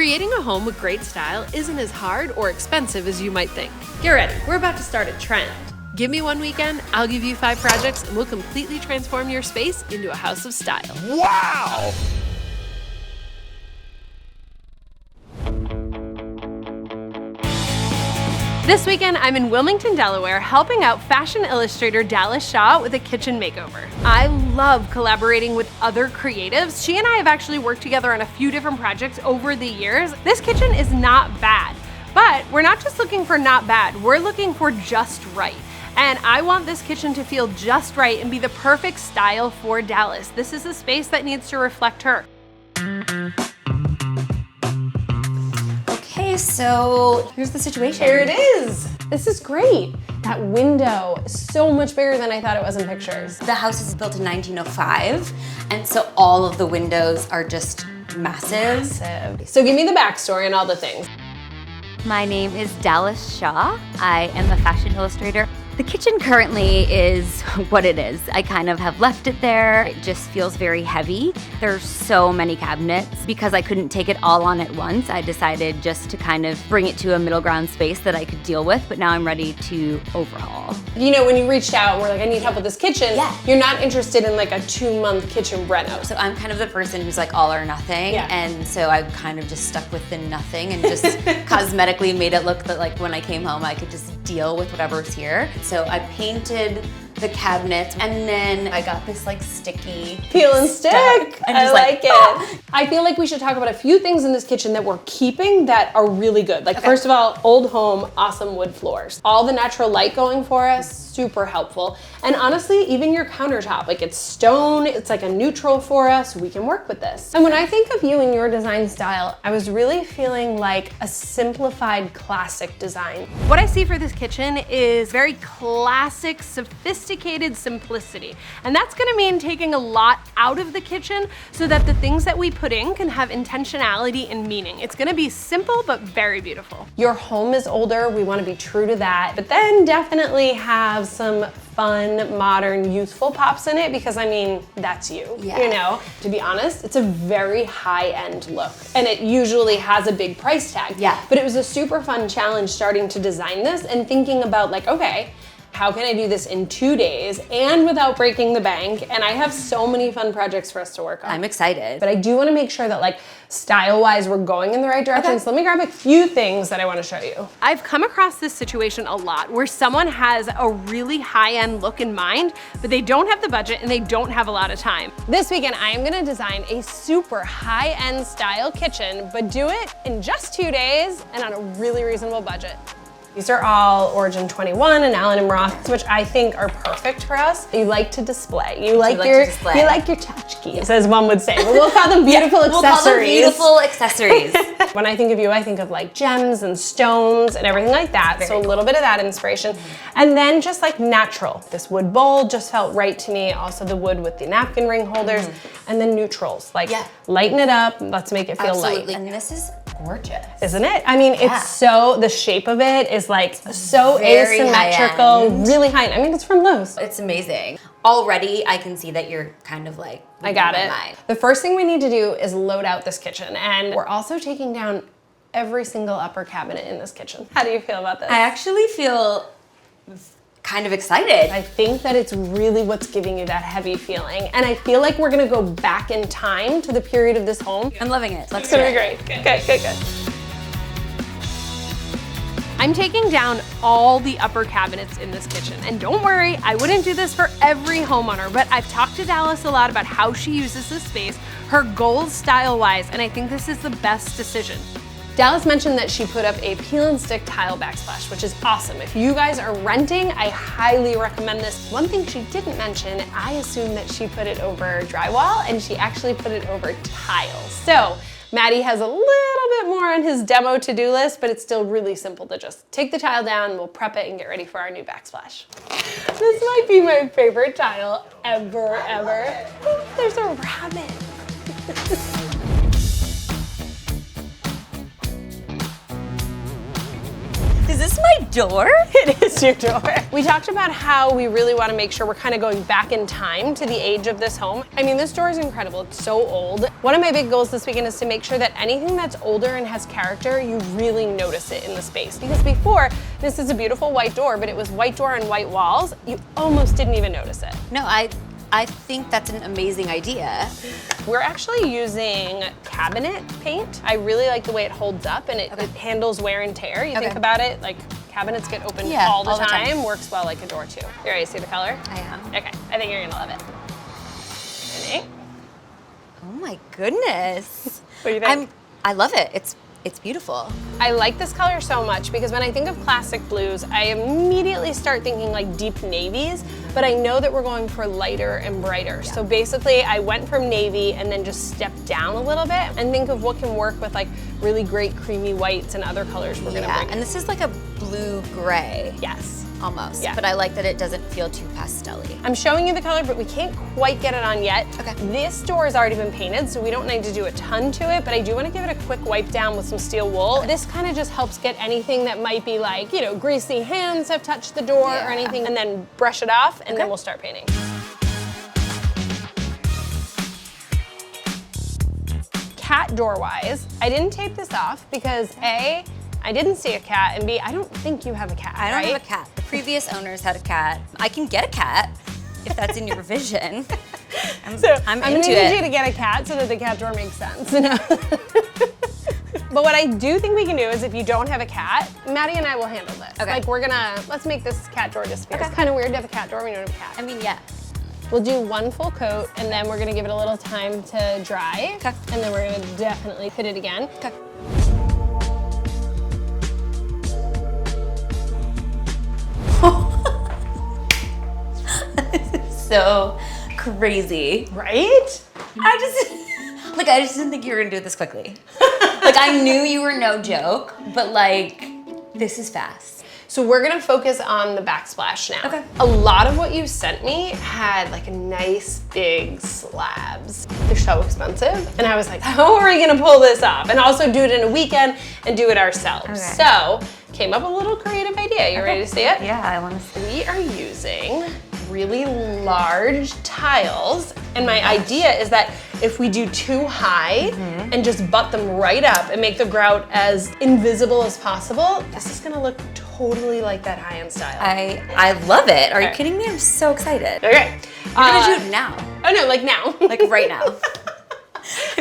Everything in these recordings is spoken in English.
Creating a home with great style isn't as hard or expensive as you might think. Get ready, we're about to start a trend. Give me 1 weekend, I'll give you 5 projects, and we'll completely transform your space into a house of style. Wow! This weekend, I'm in Wilmington, Delaware, helping out fashion illustrator Dallas Shaw with a kitchen makeover. I love collaborating with other creatives. She and I have actually worked together on a few different projects over the years. This kitchen is not bad, but we're not just looking for not bad, we're looking for just right. And I want this kitchen to feel just right and be the perfect style for Dallas. This is a space that needs to reflect her. Okay, so here's the situation. Here it is. This is great. That window is so much bigger than I thought it was in pictures. The house is built in 1905, and so all of the windows are just massive. So give me the backstory and all the things. My name is Dallas Shaw. I am a fashion illustrator. The kitchen currently is what it is. I kind of have left it there. It just feels very heavy. There's so many cabinets. Because I couldn't take it all on at once, I decided just to kind of bring it to a middle ground space that I could deal with, but now I'm ready to overhaul. You know, when you reached out and were like, I need help with this kitchen, Yeah. You're not interested in like a 2-month kitchen reno. So I'm kind of the person who's like all or nothing, and so I kind of just stuck with the nothing and just cosmetically made it look that like when I came home I could just deal with whatever's here. So I painted the cabinets, and then I got this like sticky Peel and stick. And I just like it. I feel like we should talk about a few things in this kitchen that we're keeping that are really good. Like first of all, old home, awesome wood floors. All the natural light going for us, super helpful. And honestly, even your countertop, like it's stone, it's like a neutral for us. We can work with this. And when I think of you and your design style, I was really feeling like a simplified classic design. What I see for this kitchen is very classic, sophisticated simplicity. And that's gonna mean taking a lot out of the kitchen so that the things that we put in can have intentionality and meaning. It's gonna be simple, but very beautiful. Your home is older, we wanna be true to that, but then definitely have some fun, modern, youthful pops in it, because I mean, that's you, you know? To be honest, it's a very high-end look, and it usually has a big price tag. Yeah. But it was a super fun challenge starting to design this and thinking about like, okay, how can I do this in 2 days and without breaking the bank? And I have so many fun projects for us to work on. I'm excited. But I do wanna make sure that like style-wise, we're going in the right direction. So let me grab a few things that I wanna show you. I've come across this situation a lot where someone has a really high-end look in mind, but they don't have the budget and they don't have a lot of time. This weekend, I am gonna design a super high-end style kitchen, but do it in just 2 days and on a really reasonable budget. These are all Origin 21 and Allen & Roth, which I think are perfect for us. You like to display. You like your tchotchkes, as one would say. But we'll call them beautiful accessories. We'll call them beautiful accessories. When I think of you, I think of like gems and stones and everything like that. So a little bit of that inspiration. And then just like natural. This wood bowl just felt right to me. Also the wood with the napkin ring holders. And then neutrals. Like lighten it up. Let's make it feel light. And this is gorgeous. Isn't it? I mean, it's so, the shape of it is like so very asymmetrical, high-end. really high. I mean, it's from Lowe's. It's amazing. Already, I can see that you're kind of like, I got in it. my mind. The first thing we need to do is load out this kitchen, and we're also taking down every single upper cabinet in this kitchen. How do you feel about this? I actually feel kind of excited. I think that it's really what's giving you that heavy feeling. And I feel like we're gonna go back in time to the period of this home. I'm loving it. Let's It's gonna be great. Good. I'm taking down all the upper cabinets in this kitchen. And don't worry, I wouldn't do this for every homeowner, but I've talked to Dallas a lot about how she uses this space, her goals style-wise, and I think this is the best decision. Dallas mentioned that she put up a peel and stick tile backsplash, which is awesome. If you guys are renting, I highly recommend this. One thing she didn't mention, I assumed that she put it over drywall, and she actually put it over tiles. So Maddie has a little bit more on his demo to-do list, but it's still really simple to just take the tile down, we'll prep it and get ready for our new backsplash. This might be my favorite tile ever. Oh, there's a rabbit. Is this my my door? It is your door. We talked about how we really want to make sure we're kind of going back in time to the age of this home. I mean, this door is incredible. It's so old. One of my big goals this weekend is to make sure that anything that's older and has character, you really notice it in the space. Because before, this is a beautiful white door, but it was white door and white walls. You almost didn't even notice it. No, I think that's an amazing idea. We're actually using cabinet paint. I really like the way it holds up and it handles wear and tear. You think about it, like cabinets get opened all the time. Works well like a door too. You ready to see the color? I am. Okay, I think you're gonna love it. Ready? Oh my goodness. What do you think? I love it. It's beautiful. I like this color so much because when I think of classic blues, I immediately start thinking like deep navies, but I know that we're going for lighter and brighter. Yeah. So basically I went from navy and then just stepped down a little bit and think of what can work with like really great creamy whites and other colors we're gonna bring in. And this is like a blue-gray. Yes. Almost, yeah. But I like that it doesn't feel too pastel-y. I'm showing you the color, but we can't quite get it on yet. Okay. This door has already been painted, so we don't need to do a ton to it, but I do want to give it a quick wipe down with some steel wool. This kind of just helps get anything that might be like, you know, greasy hands have touched the door or anything, and then brush it off, and then we'll start painting. Cat door-wise, I didn't tape this off because A, I didn't see a cat, and B, I don't think you have a cat, I don't have a cat. The previous owners had a cat. I can get a cat if that's in your vision. I'm gonna need you to get a cat so that the cat door makes sense. But what I do think we can do is if you don't have a cat, Maddie and I will handle this. Okay. Like let's make this cat door disappear. Okay. It's kind of weird to have a cat door when you don't have a cat. I mean, yeah. We'll do one full coat and then we're gonna give it a little time to dry. Okay. And then we're gonna definitely hit it again. Okay. This is so crazy. Right? I just didn't think you were gonna do it this quickly. Like I knew you were no joke, but like, this is fast. So we're gonna focus on the backsplash now. Okay. A lot of what you sent me had like nice big slabs. They're so expensive. And I was like, how are we gonna pull this off? And also do it in a weekend and do it ourselves. Okay. So, came up with a little creative idea. You ready to see it? Yeah, I wanna see. We are using really large tiles. And my idea is that if we do too high and just butt them right up and make the grout as invisible as possible, this is gonna look totally like that high-end style. I love it. Are you kidding me? I'm so excited. Okay. You're gonna do it now. Oh no, like now. Like right now.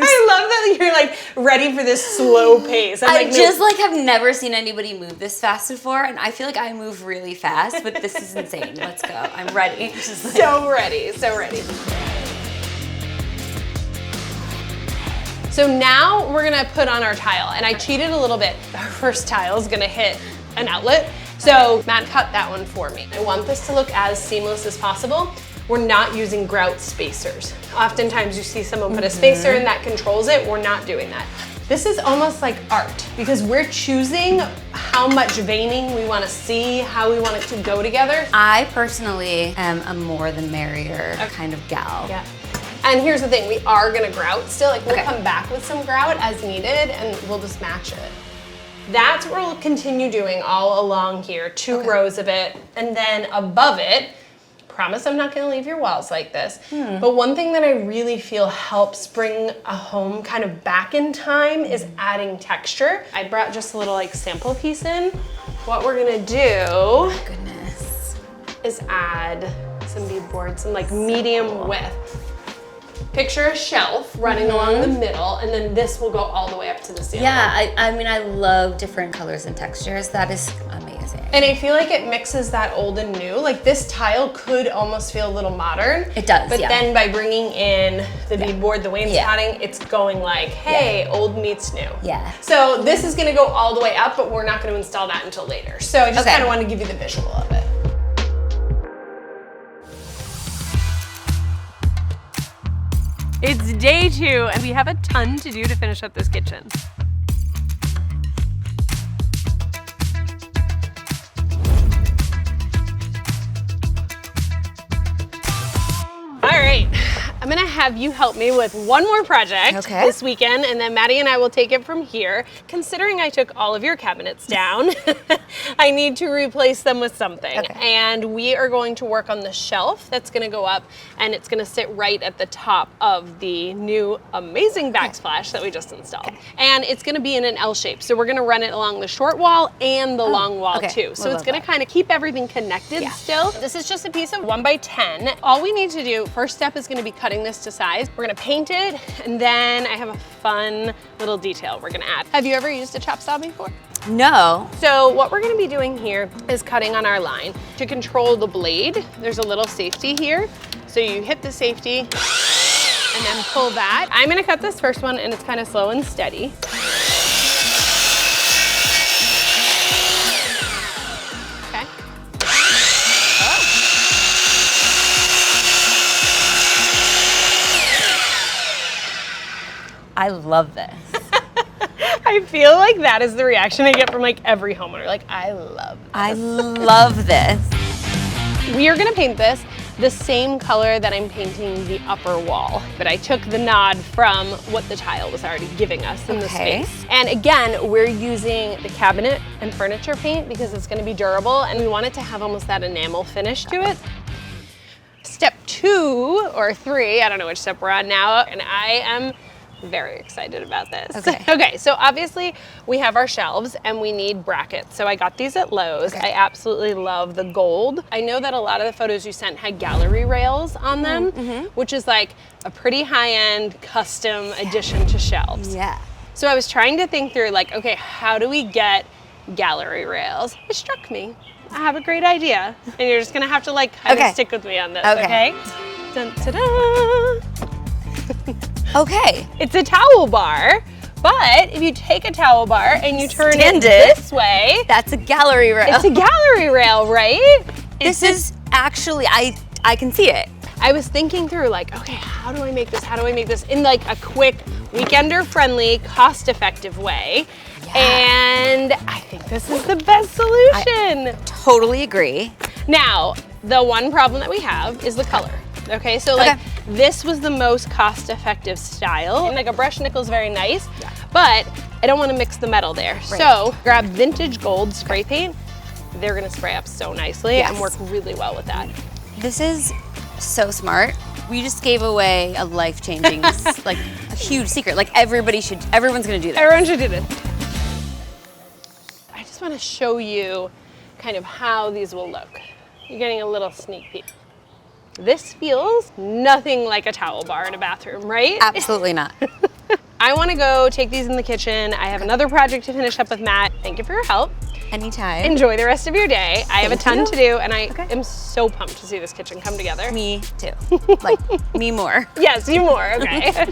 I love that you're like ready for this slow pace. I just like have never seen anybody move this fast before, and I feel like I move really fast, but this is insane. Let's go. I'm ready. Just like... So ready, so ready. So now we're gonna put on our tile, and I cheated a little bit. Our first tile is gonna hit an outlet. So Matt cut that one for me. I want this to look as seamless as possible. We're not using grout spacers. Oftentimes you see someone put a spacer and that controls it. We're not doing that. This is almost like art because we're choosing how much veining we want to see, how we want it to go together. I personally am a more the merrier kind of gal. Yeah. And here's the thing, we are gonna grout still. Like we'll come back with some grout as needed and we'll just match it. That's what we'll continue doing all along here, 2 rows of it, and then above it, promise I'm not gonna leave your walls like this, but one thing that I really feel helps bring a home kind of back in time is adding texture. I brought just a little like sample piece in. What we're gonna do is add some beadboard, some like medium width. Picture a shelf running along the middle, and then this will go all the way up to the ceiling. Yeah, I mean, I love different colors and textures. That is amazing. And I feel like it mixes that old and new. Like this tile could almost feel a little modern. It does, But then by bringing in the beadboard, the wainscoting, it's going like, hey, old meets new. Yeah. So this is gonna go all the way up, but we're not gonna install that until later. So I just kind of want to give you the visual of it. It's day 2 and we have a ton to do to finish up this kitchen. All right, I'm gonna have you help me with one more project this weekend, and then Maddie and I will take it from here. Considering I took all of your cabinets down, I need to replace them with something. And we are going to work on the shelf that's gonna go up, and it's gonna sit right at the top of the new amazing backsplash that we just installed. And it's gonna be in an L shape. So we're gonna run it along the short wall and the long wall too. So it's gonna kind of keep everything connected still. This is just a piece of 1x10. All we need to do, first step is gonna be cutting this to size. We're gonna paint it, and then I have a fun little detail we're gonna add. Have you ever used a chop saw before? No. So what we're gonna be doing here is cutting on our line. To control the blade, there's a little safety here. So you hit the safety and then pull that. I'm gonna cut this first one, and it's kind of slow and steady. Okay. I love this. I feel like that is the reaction I get from like every homeowner. Like, I love this. I love this. We are gonna paint this the same color that I'm painting the upper wall, but I took the nod from what the tile was already giving us in the space. And again, we're using the cabinet and furniture paint because it's gonna be durable, and we want it to have almost that enamel finish to it. Step 2 or 3, I don't know which step we're on now, and I am very excited about this. Okay, so obviously we have our shelves and we need brackets. So I got these at Lowe's. I absolutely love the gold. I know that a lot of the photos you sent had gallery rails on them, which is like a pretty high-end custom addition to shelves. So I was trying to think through like, okay, how do we get gallery rails? It struck me. I have a great idea. And you're just gonna have to like kind of stick with me on this, okay? Dun, ta-da! It's a towel bar, but if you take a towel bar and you turn it this way, that's a gallery rail. It's a gallery rail, right? This is actually, I can see it. I was thinking through like, okay, how do I make this? How do I make this in like a quick, weekender-friendly, cost-effective way? And I think this is the best solution. I totally agree. Now, the one problem that we have is the color. Okay, so like this was the most cost-effective style. And like a brushed nickel is very nice, but I don't want to mix the metal there. So grab vintage gold spray paint. They're gonna spray up so nicely and work really well with that. This is so smart. We just gave away a life-changing, like a huge secret. Like everyone's gonna do this. Everyone should do this. I just want to show you kind of how these will look. You're getting a little sneak peek. This feels nothing like a towel bar in a bathroom, right? Absolutely not. I want to go take these in the kitchen. I have another project to finish up with Matt. Thank you for your help. Anytime. Enjoy the rest of your day. I have a ton to do, and I am so pumped to see this kitchen come together. Me too. Like, me more. Yes, you more, okay.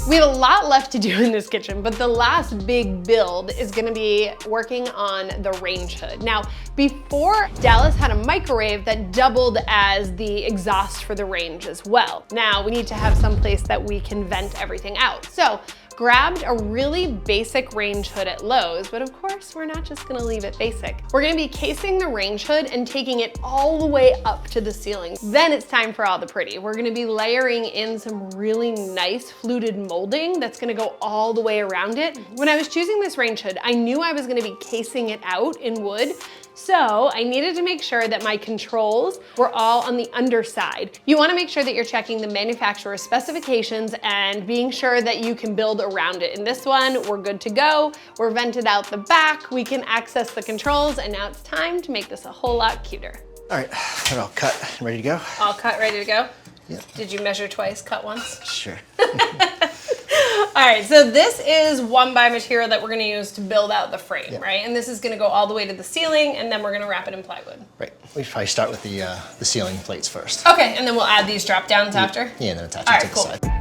We have a lot left to do in this kitchen, but the last big build is gonna be working on the range hood. Now, before, Dallas had a microwave that doubled as the exhaust for the range as well. Now, we need to have some place that we can vent everything out. So, grabbed a really basic range hood at Lowe's, but of course, we're not just gonna leave it basic. We're gonna be casing the range hood and taking it all the way up to the ceiling. Then it's time for all the pretty. We're gonna be layering in some really nice fluted molding that's gonna go all the way around it. When I was choosing this range hood, I knew I was gonna be casing it out in wood, so I needed to make sure that my controls were all on the underside. You wanna make sure that you're checking the manufacturer's specifications and being sure that you can build around it. In this one, we're good to go. We're vented out the back. We can access the controls, and now it's time to make this a whole lot cuter. All right, they're all cut and ready to go. All cut, ready to go? Yep. Did you measure twice, cut once? Sure. All right, so this is 1x material that we're gonna use to build out the frame, right? And this is gonna go all the way to the ceiling, and then we're gonna wrap it in plywood. Right. We should probably start with the ceiling plates first. Okay, and then we'll add these drop downs after? Yeah, and then attach All it right, to cool. the side.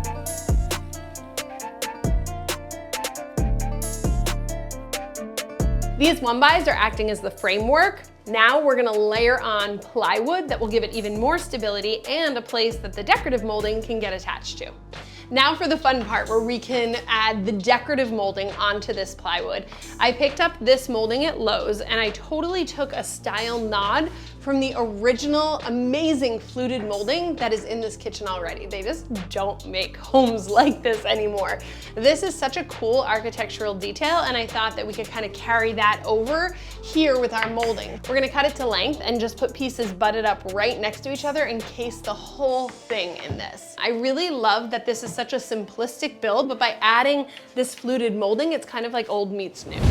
These 1x's are acting as the framework. Now we're gonna layer on plywood that will give it even more stability and a place that the decorative molding can get attached to. Now for the fun part where we can add the decorative molding onto this plywood. I picked up this molding at Lowe's and I totally took a style nod from the original amazing fluted molding that is in this kitchen already. They just don't make homes like this anymore. This is such a cool architectural detail and I thought that we could kind of carry that over here with our molding. We're gonna cut it to length and just put pieces butted up right next to each other and encase the whole thing in this. I really love that this is such a simplistic build, but by adding this fluted molding, it's kind of like old meets new.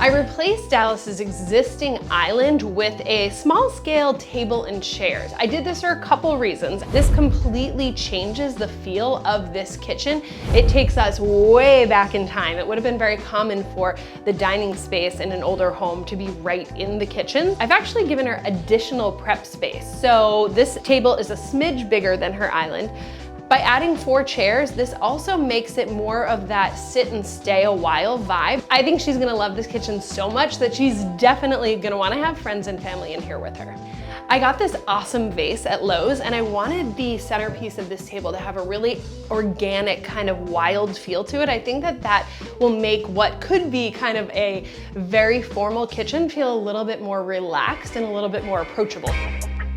I replaced Dallas's existing island with a small scale table and chairs. I did this for a couple reasons. This completely changes the feel of this kitchen. It takes us way back in time. It would have been very common for the dining space in an older home to be right in the kitchen. I've actually given her additional prep space. So this table is a smidge bigger than her island. By adding 4 chairs, this also makes it more of that sit and stay a while vibe. I think she's gonna love this kitchen so much that she's definitely gonna wanna have friends and family in here with her. I got this awesome vase at Lowe's and I wanted the centerpiece of this table to have a really organic kind of wild feel to it. I think that that will make what could be kind of a very formal kitchen feel a little bit more relaxed and a little bit more approachable.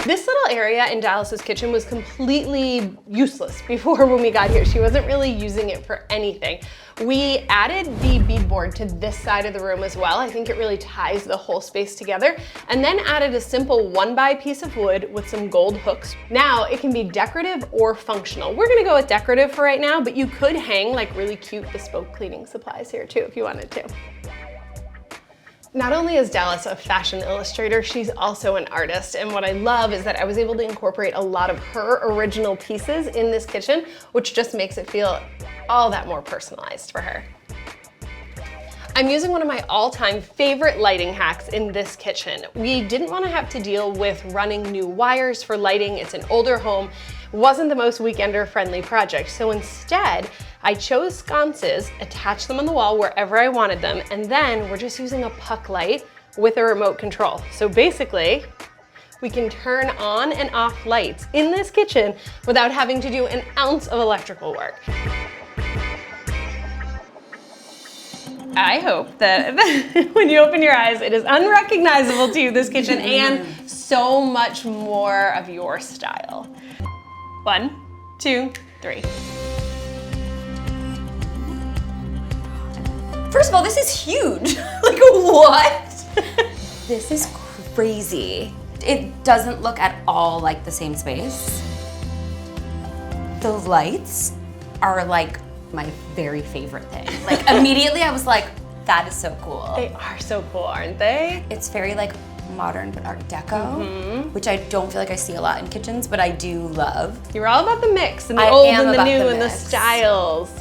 This little area in Dallas's kitchen was completely useless before when we got here. She wasn't really using it for anything. We added the beadboard to this side of the room as well. I think it really ties the whole space together. And then added a simple 1x piece of wood with some gold hooks. Now it can be decorative or functional. We're gonna go with decorative for right now, but you could hang like really cute bespoke cleaning supplies here too if you wanted to. Not only is Dallas a fashion illustrator, she's also an artist. And what I love is that I was able to incorporate a lot of her original pieces in this kitchen, which just makes it feel all that more personalized for her. I'm using one of my all-time favorite lighting hacks in this kitchen. We didn't want to have to deal with running new wires for lighting. It's an older home. It wasn't the most weekender-friendly project. So instead, I chose sconces, attached them on the wall wherever I wanted them, and then we're just using a puck light with a remote control. So basically, we can turn on and off lights in this kitchen without having to do an ounce of electrical work. I hope that when you open your eyes, it is unrecognizable to you, this kitchen, and so much more of your style. 1, 2, 3. First of all, this is huge. Like, what? This is crazy. It doesn't look at all like the same space. The lights are like my very favorite thing. Like, immediately I was like, that is so cool. They are so cool, aren't they? It's very like modern but Art Deco, which I don't feel like I see a lot in kitchens, but I do love. You're all about the mix and the old and the new and the styles.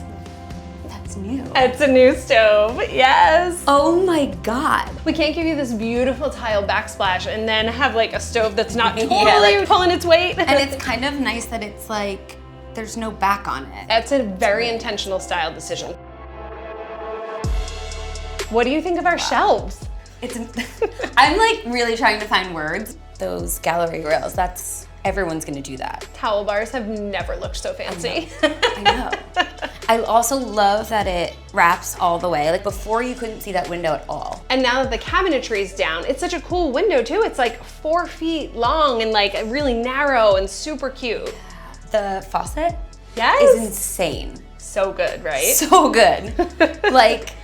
That's new. It's a new stove, yes. Oh my God. We can't give you this beautiful tile backsplash and then have like a stove that's not totally pulling its weight. And it's kind of nice that it's like, there's no back on it. That's a very intentional style decision. What do you think of our shelves? I'm like really trying to find words. Those gallery rails, everyone's gonna do that. Towel bars have never looked so fancy. I know. I also love that it wraps all the way. Like, before you couldn't see that window at all. And now that the cabinetry is down, it's such a cool window too. It's like 4 feet long and like really narrow and super cute. The faucet is insane. So good, right? So good. Like,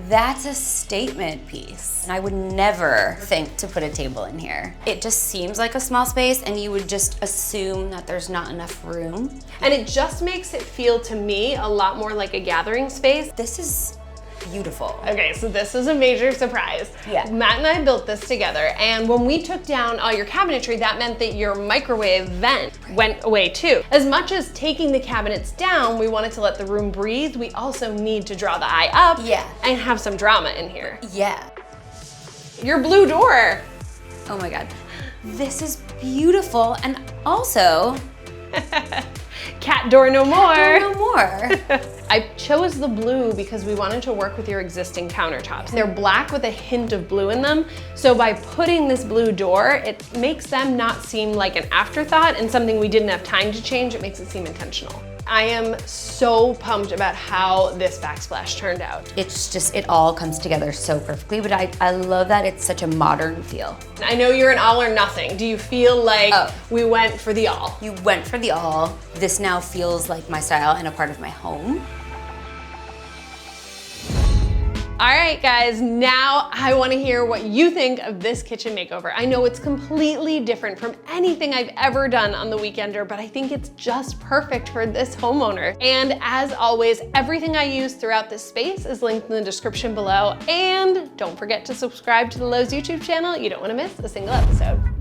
that's a statement piece. And I would never think to put a table in here. It just seems like a small space and you would just assume that there's not enough room. And it just makes it feel, to me, a lot more like a gathering space. This is beautiful. Okay, so this is a major surprise. Yeah. Matt and I built this together, and when we took down all your cabinetry, that meant that your microwave vent went away too. As much as taking the cabinets down, we wanted to let the room breathe, we also need to draw the eye up and have some drama in here. Yeah. Your blue door. Oh my God. This is beautiful, and also, Cat door no more. Cat door no more. I chose the blue because we wanted to work with your existing countertops. They're black with a hint of blue in them. So by putting this blue door, it makes them not seem like an afterthought and something we didn't have time to change. It makes it seem intentional. I am so pumped about how this backsplash turned out. It's just, it all comes together so perfectly, but I love that it's such a modern feel. I know you're an all or nothing. Do you feel like we went for the all? You went for the all. This now feels like my style and a part of my home. All right, guys, now I wanna hear what you think of this kitchen makeover. I know it's completely different from anything I've ever done on The Weekender, but I think it's just perfect for this homeowner. And as always, everything I use throughout this space is linked in the description below. And don't forget to subscribe to the Lowe's YouTube channel. You don't wanna miss a single episode.